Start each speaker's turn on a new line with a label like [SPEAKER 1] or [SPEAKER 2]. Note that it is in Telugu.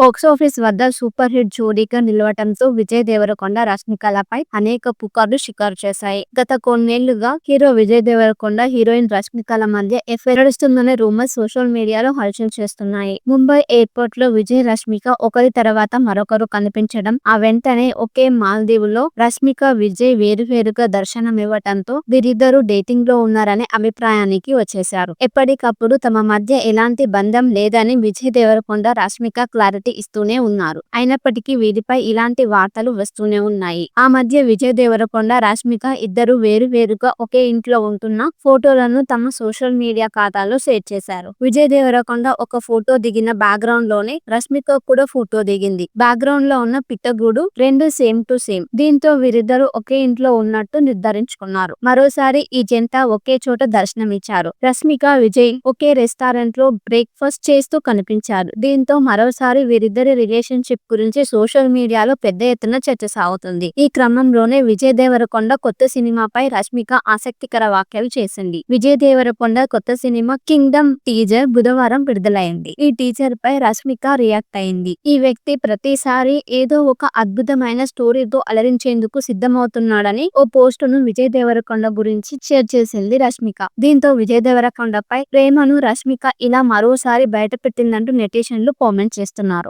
[SPEAKER 1] బాక్సాఫీస్ వద్ద సూపర్ హిట్ జోడీగా నిలవటంతో విజయ్ దేవరకొండ, రష్మికలపై అనేక పుకార్లు షికారు చేశాయి. గత కొన్నేళ్లుగా హీరో విజయ్ దేవరకొండ, హీరోయిన్ రష్మికల మధ్య ఎఫైర్ నడుస్తుందనే రూమర్స్ సోషల్ మీడియాలో హల్చల్ చేస్తున్నాయి. ముంబై ఎయిర్పోర్ట్ లో విజయ్, రష్మిక ఒకరి తర్వాత మరొకరు కనిపించడం, ఆ వెంటనే ఒకే మాల్దీవులో రష్మిక, విజయ్ వేరువేరుగా దర్శనమివ్వటంతో వీరిద్దరూ డేటింగ్ లో ఉన్నారనే అభిప్రాయానికి వచ్చేశారు. ఎప్పటికప్పుడు తమ మధ్య ఎలాంటి బంధం లేదని విజయ్ దేవరకొండ, రష్మిక క్లారిటీ ఇస్తూనే ఉన్నారు. అయినప్పటికీ వీరిపై ఇలాంటి వార్తలు వస్తూనే ఉన్నాయి. ఆ మధ్య విజయ్ దేవరకొండ, రష్మిక ఇద్దరు వేరువేరుగా ఒకే ఇంట్లో ఉంటున్న ఫోటోలను తమ సోషల్ మీడియా ఖాతాలో షేర్ చేశారు. విజయ్ దేవరకొండ ఒక ఫోటో దిగిన బ్యాక్గ్రౌండ్ లోనే రష్మిక కూడా ఫోటో దిగింది. బ్యాక్గ్రౌండ్ లో ఉన్న పిట్టగూడు రెండు సేమ్ టు సేమ్. దీంతో వీరిద్దరూ ఒకే ఇంట్లో ఉన్నట్టు నిర్ధారించుకున్నారు. మరోసారి ఈ జంట ఒకే చోట దర్శనమిచ్చారు. రష్మిక, విజయ్ ఒకే రెస్టారెంట్ లో బ్రేక్ఫాస్ట్ చేస్తూ కనిపించారు. దీంతో మరోసారి వీరిద్దరి రిలేషన్షిప్ గురించి సోషల్ మీడియాలో పెద్ద ఎత్తున చర్చ సాగుతుంది. ఈ క్రమంలోనే విజయ్ దేవరకొండ కొత్త సినిమాపై రష్మిక ఆసక్తికర వ్యాఖ్యలు చేసింది. విజయ్ దేవరకొండ కొత్త సినిమా కింగ్డమ్ టీజర్ బుధవారం విడుదలైంది. ఈ టీజర్ పై రష్మిక రియాక్ట్ అయింది. ఈ వ్యక్తి ప్రతిసారి ఏదో ఒక అద్భుతమైన స్టోరీతో అలరించేందుకు సిద్ధమవుతున్నాడని ఓ పోస్టును విజయ్ దేవరకొండ గురించి షేర్ చేసింది రష్మిక. దీంతో విజయ్ దేవరకొండపై ప్రేమను రష్మిక ఇలా మరోసారి బయటపెట్టిందంటూ నెటిజన్లు కామెంట్ చేస్తున్నారు.